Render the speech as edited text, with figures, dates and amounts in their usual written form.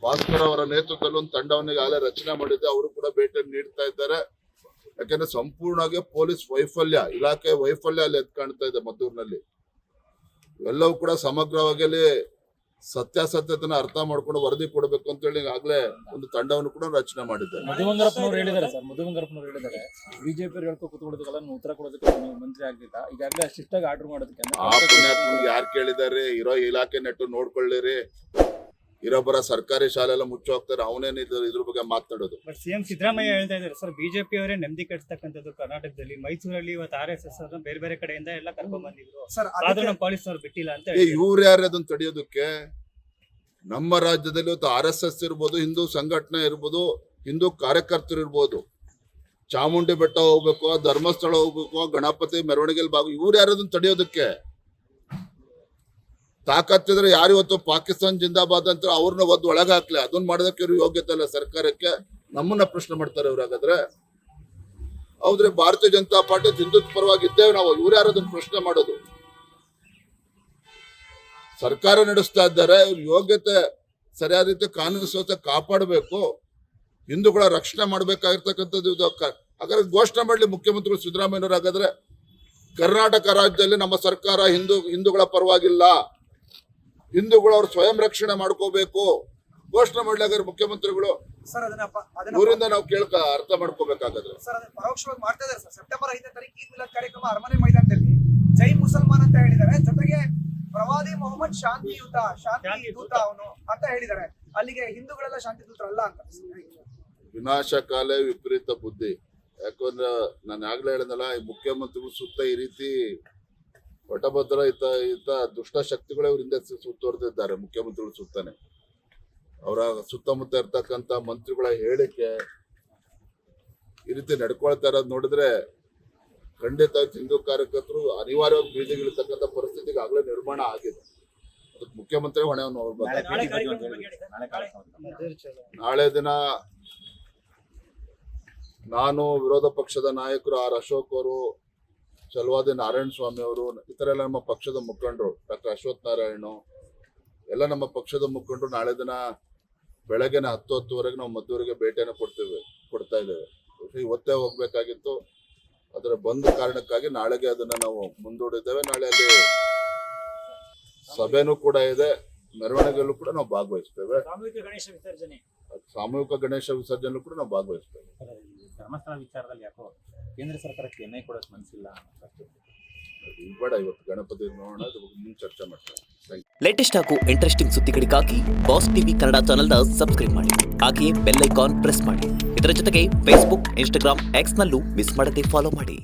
ಭಾಸ್ಕರ್ ಅವರ ನೇತೃತ್ವದಲ್ಲಿ ಒಂದು ತಂಡವನ್ನು ಈಗಾಗಲೇ ರಚನೆ ಮಾಡಿದ್ದೆ. ಅವರು ಕೂಡ ಭೇಟಿ ನೀಡ್ತಾ ಇದ್ದಾರೆ. ಯಾಕಂದ್ರೆ ಸಂಪೂರ್ಣವಾಗಿ ಪೊಲೀಸ್ ವೈಫಲ್ಯ, ಇಲಾಖೆ ವೈಫಲ್ಯ ಅಲ್ಲಿ ಎದ್ದು ಕಾಣ್ತಾ ಇದೆ ಮದ್ದೂರಿನಲ್ಲಿ. ಎಲ್ಲವೂ ಕೂಡ ಸಮಗ್ರವಾಗಿ ಅಲ್ಲಿ ಸತ್ಯಾಸತ್ಯತೆನ ಅರ್ಥ ಮಾಡ್ಕೊಂಡು ವರದಿ ಕೊಡಬೇಕು ಅಂತ ಹೇಳಿ ಈಗಾಗಲೇ ಒಂದು ತಂಡವನ್ನು ಕೂಡ ರಚನೆ ಮಾಡಿದ್ದಾರೆ. ಮಧುಬಂಗಾರಪ್ಪನವರು ಹೇಳಿದ್ದಾರೆ ಬಿಜೆಪಿ ಹೇಳ್ಕೊ ಕೂತ್ಕೊಳ್ಳೋದಕ್ಕೆಲ್ಲ ಉತ್ತರ ಕೊಡೋದಕ್ಕೆ ಮಂತ್ರಿ ಆಗ್ಲಿಲ್ಲ, ಈಗಾಗಲೇ ಶಿಸ್ಟಾಗಿ ಆರ್ಡರ್ ಮಾಡೋದಕ್ಕೆ. ಆ ಪುಣ್ಯಾತ್ಮನಿಗೆ ಯಾರು ಕೇಳಿದ್ದಾರೆ? ಇರೋ ಇಲಾಖೆ ನೆಟ್ಟು ನೋಡ್ಕೊಳ್ಳಿರಿ, ಇರೊಬ್ಬರ ಸರ್ಕಾರಿ ಶಾಲೆ ಎಲ್ಲ ಮುಚ್ಚಿ ಹೋಗ್ತಾರೆ, ಅವನೇನು ಇದ್ರ ಬಗ್ಗೆ ಮಾತಾಡೋದು. ಬಟ್ ಸಿಎಂ ಸಿದ್ದರಾಮಯ್ಯ ಹೇಳ್ತಾ ಇದ್ದಾರೆ ಸರ್, ಬಿಜೆಪಿ ಅವರೇ ನೆಮ್ಮದಿ ಕೆಡಿಸ್ತಕ್ಕಂಥದ್ದು ಕರ್ನಾಟಕದಲ್ಲಿ. ಮೈಸೂರಲ್ಲಿ ಇವತ್ತು RSS ಬೇರೆ ಬೇರೆ ಕಡೆಯಿಂದ ಎಲ್ಲ ಕರ್ಕೊಂಡ್ ಬಂದಿದ್ರು ಸರ್, ಆದ್ರೂ ನಮ್ಮ ಪೊಲೀಸ್ನವ್ರು ಬಿಟ್ಟಿಲ್ಲ ಅಂತ. ಇವ್ರು ಯಾರು ಅದನ್ನ ತಡೆಯೋದಕ್ಕೆ? ನಮ್ಮ ರಾಜ್ಯದಲ್ಲಿ ಇವತ್ತು RSS ಇರ್ಬೋದು, ಹಿಂದೂ ಸಂಘಟನೆ ಇರ್ಬೋದು, ಹಿಂದೂ ಕಾರ್ಯಕರ್ತರು ಇರ್ಬೋದು, ಚಾಮುಂಡಿ ಬೆಟ್ಟ ಹೋಗ್ಬೇಕು, ಧರ್ಮಸ್ಥಳ ಹೋಗ್ಬೇಕು, ಗಣಪತಿ ಮೆರವಣಿಗೆಯಲ್ಲಿ ಇವ್ರು ಯಾರು ಅದನ್ನ ತಡೆಯೋದಕ್ಕೆ? ತಾಕತ್ತಿದ್ರೆ ಯಾರು ಇವತ್ತು ಪಾಕಿಸ್ತಾನ್ ಜಿಂದಾಬಾದ್ ಅಂತ ಅವ್ರನ್ನ ಒದ್ದು ಒಳಗೆ ಹಾಕ್ಲಿ, ಅದನ್ನ ಮಾಡೋದಕ್ಕೆ ಇವ್ರು ಯೋಗ್ಯತೆ ಇಲ್ಲ ಸರ್ಕಾರಕ್ಕೆ. ನಮ್ಮನ್ನ ಪ್ರಶ್ನೆ ಮಾಡ್ತಾರೆ ಇವ್ರು. ಹಾಗಾದ್ರೆ ಹೌದ್ರೆ ಭಾರತೀಯ ಜನತಾ ಪಾರ್ಟಿ ಹಿಂದುತ್ವ ಪರವಾಗಿ ಇದ್ದೇವೆ ನಾವು, ಇವ್ರು ಯಾರು ಅದನ್ನ ಪ್ರಶ್ನೆ ಮಾಡೋದು? ಸರ್ಕಾರ ನಡೆಸ್ತಾ ಇದ್ದಾರೆ, ಇವ್ರ ಯೋಗ್ಯತೆ ಸರಿಯಾದ ರೀತಿ ಕಾನೂನು ಸುವ್ಯವಸ್ಥೆ ಕಾಪಾಡಬೇಕು, ಹಿಂದೂಗಳ ರಕ್ಷಣೆ ಮಾಡ್ಬೇಕಾಗಿರ್ತಕ್ಕಂಥದ್ದು ಇದು. ಹಾಗಾದ್ರೆ ಘೋಷಣೆ ಮಾಡಲಿ ಮುಖ್ಯಮಂತ್ರಿಗಳು ಸಿದ್ದರಾಮಯ್ಯನವರು. ಹಾಗಾದ್ರೆ ಕರ್ನಾಟಕ ರಾಜ್ಯದಲ್ಲಿ ನಮ್ಮ ಸರ್ಕಾರ ಹಿಂದೂಗಳ ಪರವಾಗಿಲ್ಲ, ಹಿಂದೂಗಳು ಅವ್ರು ಸ್ವಯಂ ರಕ್ಷಣೆ ಮಾಡ್ಕೋಬೇಕು ಘೋಷಣೆ ಮಾಡ್ಲಾಗಾದ್ರೆ ಮುಖ್ಯಮಂತ್ರಿಗಳು. ಊರಿಂದ ನಾವು ಅರ್ಥ ಮಾಡ್ಕೋಬೇಕಾದ್ರೆ ಸರ್ ಅದನ್ನ ಪರೋಕ್ಷವಾಗಿ ಮಾಡ್ತಾ ಇದ್ದಾರೆ ಸರ್. ಸೆಪ್ಟೆಂಬರ್ 5ನೇ ತಾರೀಕು ಈದ್ ಮಿಲಾದ್ ಕಾರ್ಯಕ್ರಮ ಅರಮನೆ ಮೈದಾನದಲ್ಲಿ ಜೈ ಮುಸಲ್ಮಾನ್ ಅಂತ ಹೇಳಿದ್ದಾರೆ, ಜೊತೆಗೆ ಪ್ರವಾದಿ ಮೊಹಮ್ಮದ್ ಶಾಂತಿ ದೂತ ಅವನು ಅಂತ ಹೇಳಿದ್ದಾರೆ. ಅಲ್ಲಿಗೆ ಹಿಂದೂಗಳೆಲ್ಲ ಶಾಂತಿ ದೂತರಲ್ಲ ಅಂತ. ವಿನಾಶಕಾಲೇ ವಿಪರೀತ ಬುದ್ಧಿ. ಯಾಕಂದ್ರೆ ನಾನು ಆಗ್ಲೇ ಹೇಳಿದ್ನಲ್ಲ, ಈ ಮುಖ್ಯಮಂತ್ರಿಗಳು ಸುತ್ತ ಈ ರೀತಿ ಪಟಭದ್ರ ಇತ್ತ ದುಷ್ಟ ಶಕ್ತಿಗಳೇ ಅವ್ರ ಹಿಂದೆ ಸುತ್ತುವರೆದಿದ್ದಾರೆ. ಮುಖ್ಯಮಂತ್ರಿಗಳು ಸುತ್ತಾನೆ ಅವರ ಸುತ್ತಮುತ್ತ ಇರ್ತಕ್ಕಂಥ ಮಂತ್ರಿಗಳ ಹೇಳಿಕೆ ಈ ರೀತಿ ನಡ್ಕೊಳ್ತಾ ಇರೋದು ನೋಡಿದ್ರೆ ಖಂಡಿತ ಹಿಂದೂ ಕಾರ್ಯಕರ್ತರು ಅನಿವಾರ್ಯವಾಗಿ ಬೀದಿಗಿಳಿತಕ್ಕಂಥ ಪರಿಸ್ಥಿತಿಗೆ ಆಗ್ಲೇ ನಿರ್ಮಾಣ ಆಗಿದೆ. ಅದಕ್ಕೆ ಮುಖ್ಯಮಂತ್ರಿ ಹೊಣೆಯನ್ನು ನೋಡ್ಬೇಕು. ನಾಳೆ ದಿನ ನಾನು, ವಿರೋಧ ಪಕ್ಷದ ನಾಯಕರು ಅಶೋಕ್ ಅವರು, ಚಲವಾದಿ ನಾರಾಯಣ ಸ್ವಾಮಿ ಅವರು, ಇತರ ಎಲ್ಲ ನಮ್ಮ ಪಕ್ಷದ ಮುಖಂಡರು, ಡಾಕ್ಟರ್ ಅಶ್ವಥ್ ನಾರಾಯಣ, ಎಲ್ಲ ನಮ್ಮ ಪಕ್ಷದ ಮುಖಂಡರು ನಾಳೆ ದಿನ ಬೆಳಗ್ಗೆನ 10-10ವರೆಗೆ ನಾವು ಮದ್ದೂರಿಗೆ ಭೇಟಿಯನ್ನು ಕೊಡ್ತಾ ಇದ್ದೇವೆ. ಇವತ್ತೇ ಹೋಗ್ಬೇಕಾಗಿತ್ತು, ಅದರ ಬಂದ್ ಕಾರಣಕ್ಕಾಗಿ ನಾಳೆಗೆ ಅದನ್ನ ನಾವು ಮುಂದೂಡಿದ್ದೇವೆ. ನಾಳೆ ಅಲ್ಲಿ ಸಭೆನೂ ಕೂಡ ಇದೆ, ಮೆರವಣಿಗೆಯಲ್ಲೂ ಕೂಡ ನಾವು ಭಾಗವಹಿಸ್ತೇವೆ. ಸಾಮೂಹಿಕ ಗಣೇಶ ವಿಸರ್ಜನೆ ಕೂಡ ನಾವು ಭಾಗವಹಿಸ್ತೇವೆ. ಧರ್ಮಸ್ಥಳ ವಿಚಾರದಲ್ಲಿ ಯಾಕೋ ಕೇಂದ್ರ ಸರ್ಕಾರಕ್ಕೆ ಎನ್ಐ ಕೊಡೋಕೆ ಮನಸ್ಸಿಲ್ಲ ಬೇಡ, ಇವತ್ತು ಗಣಪತಿ ನೋಡೋಣ, ಅದ್ರ ಬಗ್ಗೆ ಮುಂದೆ ಚರ್ಚೆ ಮಾಡ್ತಾರೆ. ಲೇಟೆಸ್ಟ್ ಹಾಗೂ ಇಂಟ್ರೆಸ್ಟಿಂಗ್ ಸುದ್ದಿಗಳಿಗಾಗಿ ಬಾಸ್ ಟಿವಿ ಕನ್ನಡ ಚಾನೆಲ್ನ ಸಬ್ಸ್ಕ್ರೈಬ್ ಮಾಡಿ, ಹಾಗೆಯೇ ಬೆಲ್ ಐಕಾನ್ ಪ್ರೆಸ್ ಮಾಡಿ. ಇದರ ಜೊತೆಗೆ ಫೇಸ್ಬುಕ್, ಇನ್ಸ್ಟಾಗ್ರಾಮ್, ಎಕ್ಸ್ ನಲ್ಲೂ ಮಿಸ್ ಮಾಡದೆ ಫಾಲೋ ಮಾಡಿ.